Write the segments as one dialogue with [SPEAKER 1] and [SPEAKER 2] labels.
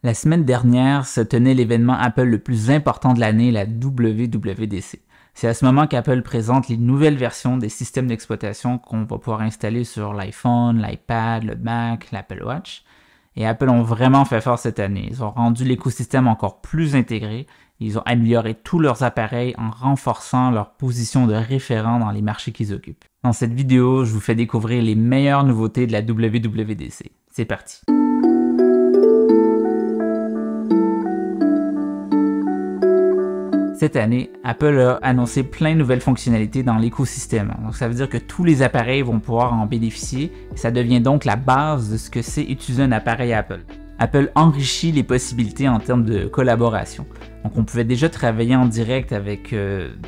[SPEAKER 1] La semaine dernière se tenait l'événement Apple le plus important de l'année, la WWDC. C'est à ce moment qu'Apple présente les nouvelles versions des systèmes d'exploitation qu'on va pouvoir installer sur l'iPhone, l'iPad, le Mac, l'Apple Watch. Et Apple ont vraiment fait fort cette année. Ils ont rendu l'écosystème encore plus intégré. Ils ont amélioré tous leurs appareils en renforçant leur position de référent dans les marchés qu'ils occupent. Dans cette vidéo, je vous fais découvrir les meilleures nouveautés de la WWDC. C'est parti! Cette année, Apple a annoncé plein de nouvelles fonctionnalités dans l'écosystème. Donc ça veut dire que tous les appareils vont pouvoir en bénéficier et ça devient donc la base de ce que c'est utiliser un appareil Apple. Apple enrichit les possibilités en termes de collaboration. Donc on pouvait déjà travailler en direct avec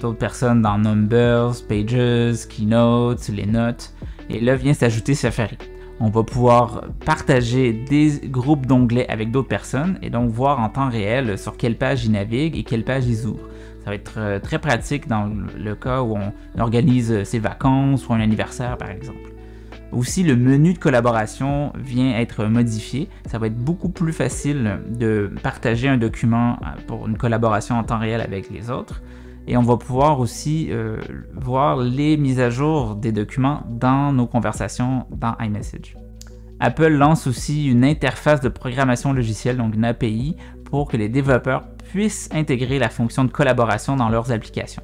[SPEAKER 1] d'autres personnes dans Numbers, Pages, Keynote, les notes. Et là vient s'ajouter Safari. On va pouvoir partager des groupes d'onglets avec d'autres personnes et donc voir en temps réel sur quelle page ils naviguent et quelle page ils ouvrent. Ça va être très pratique dans le cas où on organise ses vacances ou un anniversaire par exemple. Aussi, le menu de collaboration vient être modifié. Ça va être beaucoup plus facile de partager un document pour une collaboration en temps réel avec les autres. Et on va pouvoir aussi voir les mises à jour des documents dans nos conversations dans iMessage. Apple lance aussi une interface de programmation logicielle, donc une API, pour que les développeurs puissent intégrer la fonction de collaboration dans leurs applications.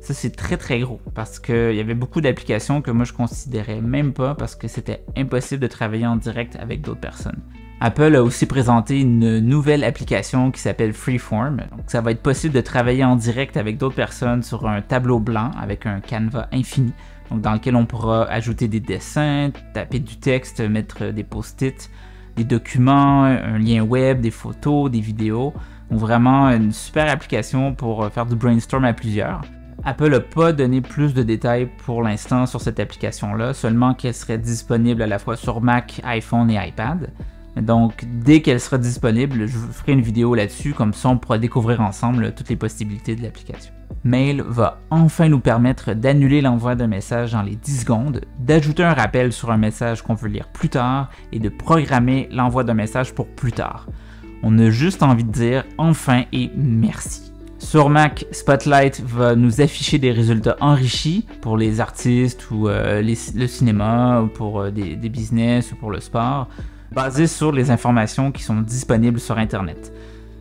[SPEAKER 1] Ça, c'est très gros parce qu'il y avait beaucoup d'applications que moi je considérais même pas parce que c'était impossible de travailler en direct avec d'autres personnes. Apple a aussi présenté une nouvelle application qui s'appelle Freeform. Donc, ça va être possible de travailler en direct avec d'autres personnes sur un tableau blanc avec un canevas infini, donc dans lequel on pourra ajouter des dessins, taper du texte, mettre des post-it, des documents, un lien web, des photos, des vidéos. Donc vraiment une super application pour faire du brainstorm à plusieurs. Apple n'a pas donné plus de détails pour l'instant sur cette application-là, seulement qu'elle serait disponible à la fois sur Mac, iPhone et iPad. Donc, dès qu'elle sera disponible, je vous ferai une vidéo là-dessus, comme ça on pourra découvrir ensemble toutes les possibilités de l'application. Mail va enfin nous permettre d'annuler l'envoi d'un message dans les 10 secondes, d'ajouter un rappel sur un message qu'on veut lire plus tard et de programmer l'envoi d'un message pour plus tard. On a juste envie de dire enfin et merci. Sur Mac, Spotlight va nous afficher des résultats enrichis pour les artistes ou le cinéma, ou pour des business ou pour le sport, basés sur les informations qui sont disponibles sur Internet.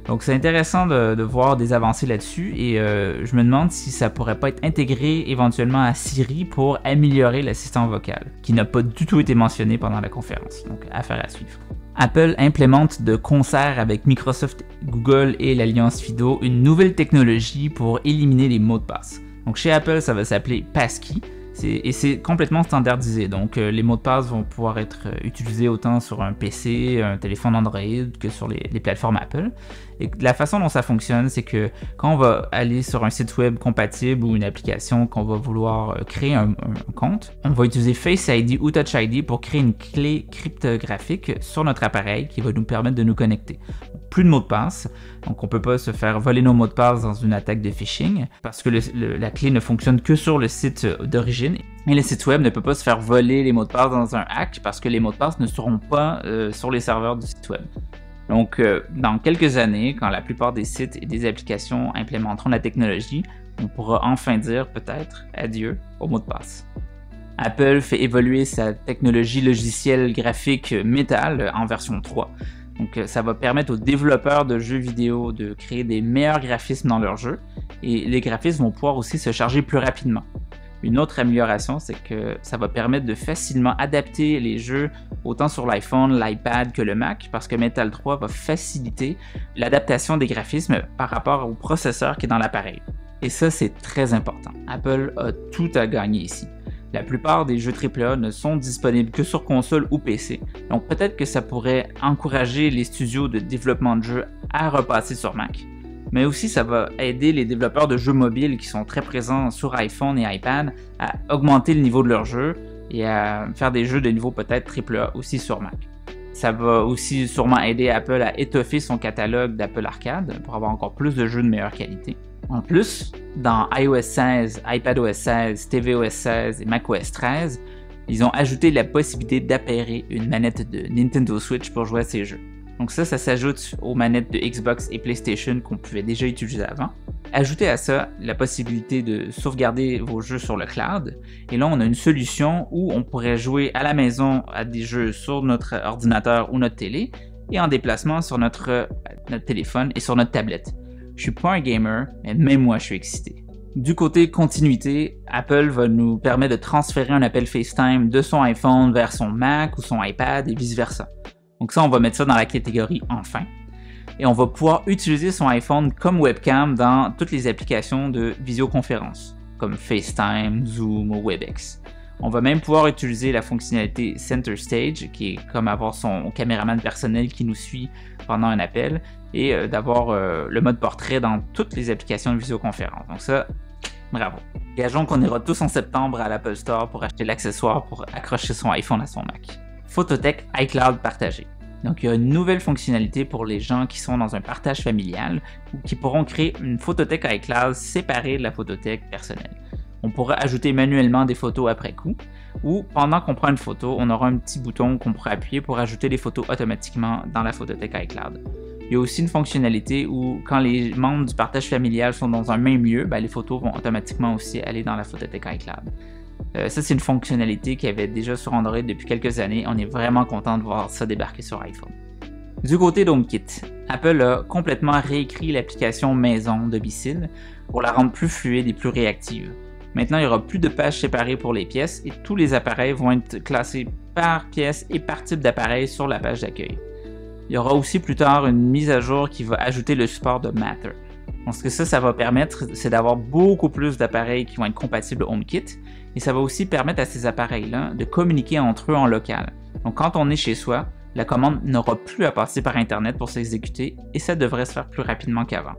[SPEAKER 1] Donc c'est intéressant de voir des avancées là-dessus et je me demande si ça pourrait pas être intégré éventuellement à Siri pour améliorer l'assistant vocal, qui n'a pas du tout été mentionné pendant la conférence. Donc affaire à suivre. Apple implémente de concert avec Microsoft, Google et l'Alliance FIDO une nouvelle technologie pour éliminer les mots de passe. Donc chez Apple, ça va s'appeler Passkey et c'est complètement standardisé. Donc les mots de passe vont pouvoir être utilisés autant sur un PC, un téléphone Android que sur les plateformes Apple. Et la façon dont ça fonctionne, c'est que quand on va aller sur un site web compatible ou une application qu'on va vouloir créer un compte, on va utiliser Face ID ou Touch ID pour créer une clé cryptographique sur notre appareil qui va nous permettre de nous connecter. Plus de mots de passe, donc on ne peut pas se faire voler nos mots de passe dans une attaque de phishing parce que la clé ne fonctionne que sur le site d'origine et le site web ne peut pas se faire voler les mots de passe dans un hack parce que les mots de passe ne seront pas sur les serveurs du site web. Donc, dans quelques années, quand la plupart des sites et des applications implémenteront la technologie, on pourra enfin dire peut-être adieu aux mots de passe. Apple fait évoluer sa technologie logicielle graphique Metal en version 3. Donc, ça va permettre aux développeurs de jeux vidéo de créer des meilleurs graphismes dans leurs jeux et les graphismes vont pouvoir aussi se charger plus rapidement. Une autre amélioration, c'est que ça va permettre de facilement adapter les jeux autant sur l'iPhone, l'iPad que le Mac parce que Metal 3 va faciliter l'adaptation des graphismes par rapport au processeur qui est dans l'appareil. Et ça, c'est très important. Apple a tout à gagner ici. La plupart des jeux AAA ne sont disponibles que sur console ou PC, donc peut-être que ça pourrait encourager les studios de développement de jeux à repasser sur Mac. Mais aussi ça va aider les développeurs de jeux mobiles qui sont très présents sur iPhone et iPad à augmenter le niveau de leurs jeux et à faire des jeux de niveau peut-être AAA aussi sur Mac. Ça va aussi sûrement aider Apple à étoffer son catalogue d'Apple Arcade pour avoir encore plus de jeux de meilleure qualité. En plus, dans iOS 16, iPadOS 16, tvOS 16 et macOS 13, ils ont ajouté la possibilité d'appairer une manette de Nintendo Switch pour jouer à ces jeux. Donc ça s'ajoute aux manettes de Xbox et PlayStation qu'on pouvait déjà utiliser avant. Ajoutez à ça la possibilité de sauvegarder vos jeux sur le cloud. Et là, on a une solution où on pourrait jouer à la maison à des jeux sur notre ordinateur ou notre télé et en déplacement sur notre téléphone et sur notre tablette. Je suis pas un gamer, mais même moi, je suis excité. Du côté continuité, Apple va nous permettre de transférer un appel FaceTime de son iPhone vers son Mac ou son iPad et vice-versa. Donc ça, on va mettre ça dans la catégorie « Enfin ». Et on va pouvoir utiliser son iPhone comme webcam dans toutes les applications de visioconférence, comme FaceTime, Zoom ou WebEx. On va même pouvoir utiliser la fonctionnalité Center Stage, qui est comme avoir son caméraman personnel qui nous suit pendant un appel, et d'avoir le mode portrait dans toutes les applications de visioconférence. Donc ça, bravo. Gageons qu'on ira tous en septembre à l'Apple Store pour acheter l'accessoire pour accrocher son iPhone à son Mac. Photothèque iCloud partagé. Donc, il y a une nouvelle fonctionnalité pour les gens qui sont dans un partage familial ou qui pourront créer une photothèque iCloud séparée de la photothèque personnelle. On pourra ajouter manuellement des photos après coup ou pendant qu'on prend une photo, on aura un petit bouton qu'on pourra appuyer pour ajouter les photos automatiquement dans la photothèque iCloud. Il y a aussi une fonctionnalité où quand les membres du partage familial sont dans un même lieu, les photos vont automatiquement aussi aller dans la photothèque iCloud. Ça, c'est une fonctionnalité qui avait déjà sur Android depuis quelques années. On est vraiment content de voir ça débarquer sur iPhone. Du côté d'HomeKit, Apple a complètement réécrit l'application Maison domicile pour la rendre plus fluide et plus réactive. Maintenant, il n'y aura plus de pages séparées pour les pièces et tous les appareils vont être classés par pièce et par type d'appareil sur la page d'accueil. Il y aura aussi plus tard une mise à jour qui va ajouter le support de Matter. Donc, ce que ça va permettre, c'est d'avoir beaucoup plus d'appareils qui vont être compatibles HomeKit et ça va aussi permettre à ces appareils-là de communiquer entre eux en local. Donc, quand on est chez soi, la commande n'aura plus à passer par Internet pour s'exécuter et ça devrait se faire plus rapidement qu'avant.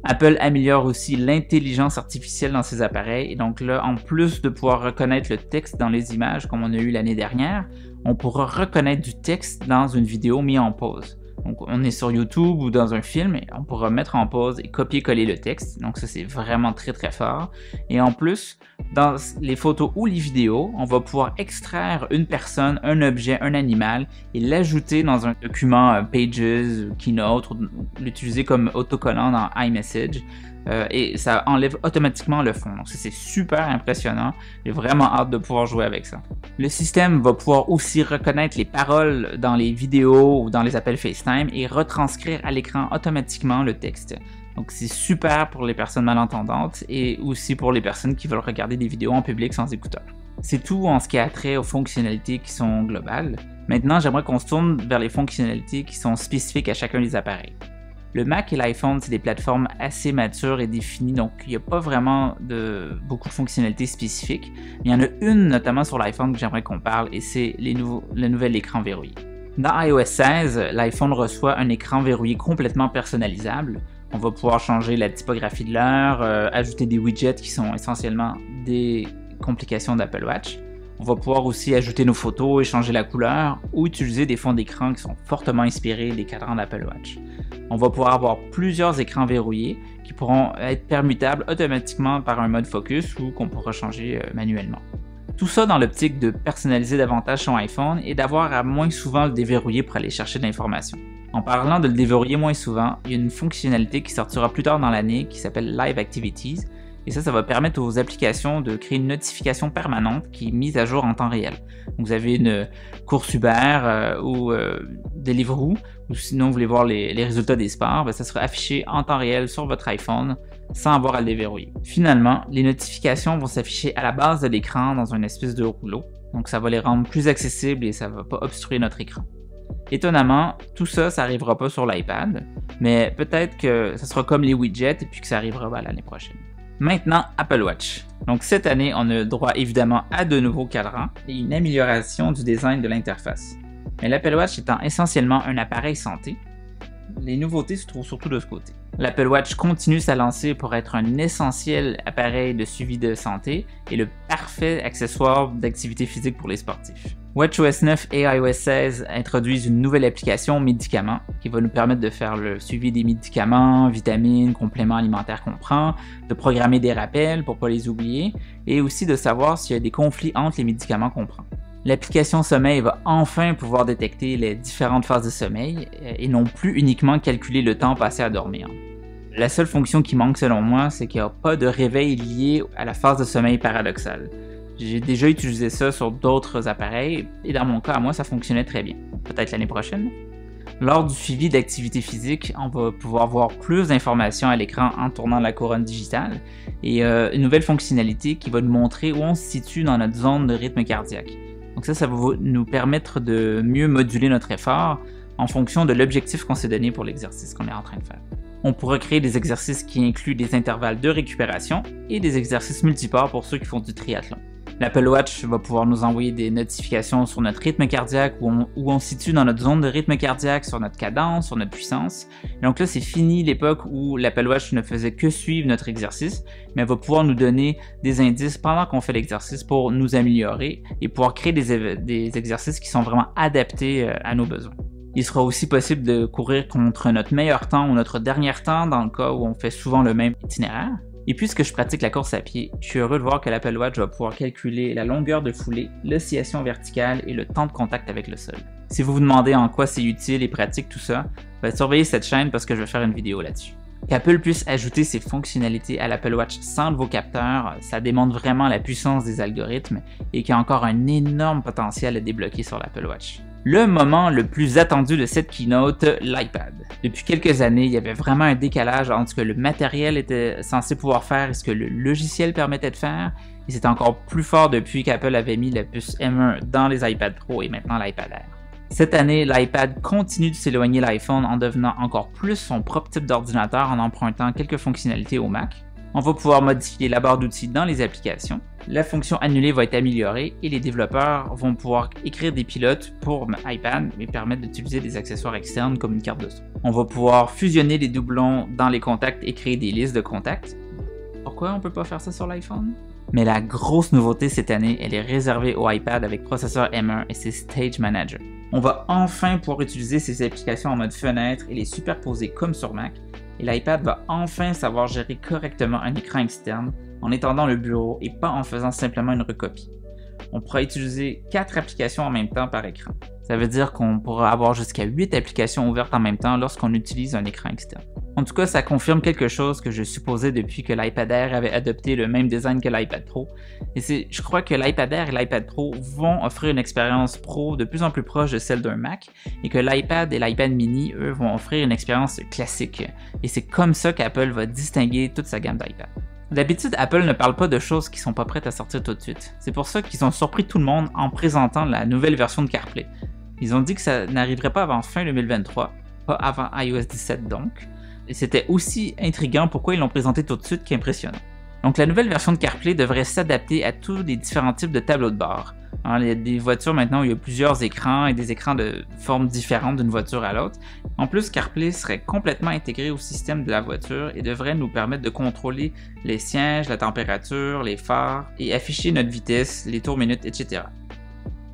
[SPEAKER 1] Apple améliore aussi l'intelligence artificielle dans ses appareils et donc là, en plus de pouvoir reconnaître le texte dans les images comme on a eu l'année dernière, on pourra reconnaître du texte dans une vidéo mise en pause. Donc, on est sur YouTube ou dans un film et on pourra mettre en pause et copier-coller le texte. Donc, ça, c'est vraiment très, très fort. Et en plus, dans les photos ou les vidéos, on va pouvoir extraire une personne, un objet, un animal et l'ajouter dans un document Pages, Keynote, ou l'utiliser comme autocollant dans iMessage. Et ça enlève automatiquement le fond. Donc ça, c'est super impressionnant. J'ai vraiment hâte de pouvoir jouer avec ça. Le système va pouvoir aussi reconnaître les paroles dans les vidéos ou dans les appels FaceTime et retranscrire à l'écran automatiquement le texte. Donc c'est super pour les personnes malentendantes et aussi pour les personnes qui veulent regarder des vidéos en public sans écouteurs. C'est tout en ce qui a trait aux fonctionnalités qui sont globales. Maintenant, j'aimerais qu'on se tourne vers les fonctionnalités qui sont spécifiques à chacun des appareils. Le Mac et l'iPhone, c'est des plateformes assez matures et définies, donc il n'y a pas vraiment beaucoup de fonctionnalités spécifiques. Il y en a une notamment sur l'iPhone que j'aimerais qu'on parle et c'est le nouvel écran verrouillé. Dans iOS 16, l'iPhone reçoit un écran verrouillé complètement personnalisable. On va pouvoir changer la typographie de l'heure, ajouter des widgets qui sont essentiellement des complications d'Apple Watch. On va pouvoir aussi ajouter nos photos et changer la couleur ou utiliser des fonds d'écran qui sont fortement inspirés des cadrans d'Apple Watch. On va pouvoir avoir plusieurs écrans verrouillés qui pourront être permutables automatiquement par un mode focus ou qu'on pourra changer manuellement. Tout ça dans l'optique de personnaliser davantage son iPhone et d'avoir à moins souvent le déverrouiller pour aller chercher de l'information. En parlant de le déverrouiller moins souvent, il y a une fonctionnalité qui sortira plus tard dans l'année qui s'appelle Live Activities. Et ça va permettre aux applications de créer une notification permanente qui est mise à jour en temps réel. Donc, vous avez une course Uber ou Deliveroo, ou sinon vous voulez voir les résultats des sports, ça sera affiché en temps réel sur votre iPhone sans avoir à le déverrouiller. Finalement, les notifications vont s'afficher à la base de l'écran dans une espèce de rouleau. Donc, ça va les rendre plus accessibles et ça ne va pas obstruer notre écran. Étonnamment, tout ça n'arrivera pas sur l'iPad, mais peut-être que ça sera comme les widgets et puis que ça arrivera l'année prochaine. Maintenant, Apple Watch. Donc cette année, on a droit évidemment à de nouveaux cadrans et une amélioration du design de l'interface. Mais l'Apple Watch étant essentiellement un appareil santé, les nouveautés se trouvent surtout de ce côté. L'Apple Watch continue sa lancée pour être un essentiel appareil de suivi de santé et le parfait accessoire d'activité physique pour les sportifs. WatchOS 9 et iOS 16 introduisent une nouvelle application médicaments qui va nous permettre de faire le suivi des médicaments, vitamines, compléments alimentaires qu'on prend, de programmer des rappels pour ne pas les oublier et aussi de savoir s'il y a des conflits entre les médicaments qu'on prend. L'application sommeil va enfin pouvoir détecter les différentes phases de sommeil et non plus uniquement calculer le temps passé à dormir. La seule fonction qui manque selon moi, c'est qu'il n'y a pas de réveil lié à la phase de sommeil paradoxale. J'ai déjà utilisé ça sur d'autres appareils et dans mon cas, à moi, ça fonctionnait très bien. Peut-être l'année prochaine. Lors du suivi d'activité physique, on va pouvoir voir plus d'informations à l'écran en tournant la couronne digitale et une nouvelle fonctionnalité qui va nous montrer où on se situe dans notre zone de rythme cardiaque. Donc ça va nous permettre de mieux moduler notre effort en fonction de l'objectif qu'on s'est donné pour l'exercice qu'on est en train de faire. On pourra créer des exercices qui incluent des intervalles de récupération et des exercices multiports pour ceux qui font du triathlon. L'Apple Watch va pouvoir nous envoyer des notifications sur notre rythme cardiaque, où on se situe dans notre zone de rythme cardiaque, sur notre cadence, sur notre puissance. Et donc là, c'est fini l'époque où l'Apple Watch ne faisait que suivre notre exercice, mais elle va pouvoir nous donner des indices pendant qu'on fait l'exercice pour nous améliorer et pouvoir créer des exercices qui sont vraiment adaptés à nos besoins. Il sera aussi possible de courir contre notre meilleur temps ou notre dernier temps dans le cas où on fait souvent le même itinéraire. Et puisque je pratique la course à pied, je suis heureux de voir que l'Apple Watch va pouvoir calculer la longueur de foulée, l'oscillation verticale et le temps de contact avec le sol. Si vous vous demandez en quoi c'est utile et pratique tout ça, surveillez cette chaîne parce que je vais faire une vidéo là-dessus. Qu'Apple puisse ajouter ces fonctionnalités à l'Apple Watch sans nouveau capteur, ça démontre vraiment la puissance des algorithmes et qu'il y a encore un énorme potentiel à débloquer sur l'Apple Watch. Le moment le plus attendu de cette keynote, l'iPad. Depuis quelques années, il y avait vraiment un décalage entre ce que le matériel était censé pouvoir faire et ce que le logiciel permettait de faire, et c'est encore plus fort depuis qu'Apple avait mis la puce M1 dans les iPad Pro et maintenant l'iPad Air. Cette année, l'iPad continue de s'éloigner de l'iPhone en devenant encore plus son propre type d'ordinateur en empruntant quelques fonctionnalités au Mac. On va pouvoir modifier la barre d'outils dans les applications. La fonction annuler va être améliorée et les développeurs vont pouvoir écrire des pilotes pour iPad et permettre d'utiliser des accessoires externes comme une carte de son. On va pouvoir fusionner les doublons dans les contacts et créer des listes de contacts. Pourquoi on ne peut pas faire ça sur l'iPhone? Mais la grosse nouveauté cette année, elle est réservée au iPad avec processeur M1 et c'est Stage Manager. On va enfin pouvoir utiliser ces applications en mode fenêtre et les superposer comme sur Mac. Et l'iPad va enfin savoir gérer correctement un écran externe en étendant le bureau et pas en faisant simplement une recopie. On pourra utiliser 4 applications en même temps par écran. Ça veut dire qu'on pourra avoir jusqu'à 8 applications ouvertes en même temps lorsqu'on utilise un écran externe. En tout cas, ça confirme quelque chose que je supposais depuis que l'iPad Air avait adopté le même design que l'iPad Pro. Et je crois que l'iPad Air et l'iPad Pro vont offrir une expérience pro de plus en plus proche de celle d'un Mac et que l'iPad et l'iPad mini, eux, vont offrir une expérience classique. Et c'est comme ça qu'Apple va distinguer toute sa gamme d'iPad. D'habitude, Apple ne parle pas de choses qui sont pas prêtes à sortir tout de suite. C'est pour ça qu'ils ont surpris tout le monde en présentant la nouvelle version de CarPlay. Ils ont dit que ça n'arriverait pas avant fin 2023, pas avant iOS 17 donc. Et c'était aussi intriguant pourquoi ils l'ont présenté tout de suite qu'impressionnant. Donc la nouvelle version de CarPlay devrait s'adapter à tous les différents types de tableaux de bord. Il y a des voitures maintenant où il y a plusieurs écrans et des écrans de formes différentes d'une voiture à l'autre. En plus, CarPlay serait complètement intégré au système de la voiture et devrait nous permettre de contrôler les sièges, la température, les phares et afficher notre vitesse, les tours minutes, etc.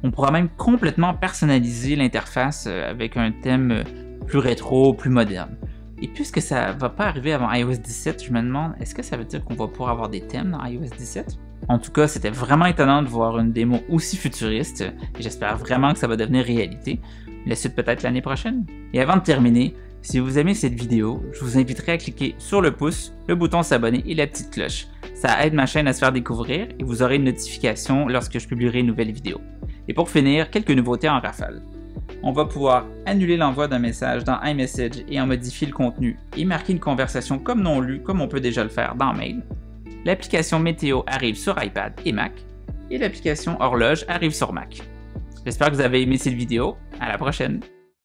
[SPEAKER 1] On pourra même complètement personnaliser l'interface avec un thème plus rétro, plus moderne. Et puisque ça va pas arriver avant iOS 17, je me demande, est-ce que ça veut dire qu'on va pouvoir avoir des thèmes dans iOS 17? En tout cas, c'était vraiment étonnant de voir une démo aussi futuriste, et j'espère vraiment que ça va devenir réalité. La suite peut-être l'année prochaine. Et avant de terminer, si vous aimez cette vidéo, je vous inviterai à cliquer sur le pouce, le bouton s'abonner et la petite cloche. Ça aide ma chaîne à se faire découvrir et vous aurez une notification lorsque je publierai une nouvelle vidéo. Et pour finir, quelques nouveautés en rafale. On va pouvoir annuler l'envoi d'un message dans iMessage et en modifier le contenu et marquer une conversation comme non lue, comme on peut déjà le faire dans Mail. L'application Météo arrive sur iPad et Mac et l'application Horloge arrive sur Mac. J'espère que vous avez aimé cette vidéo. À la prochaine!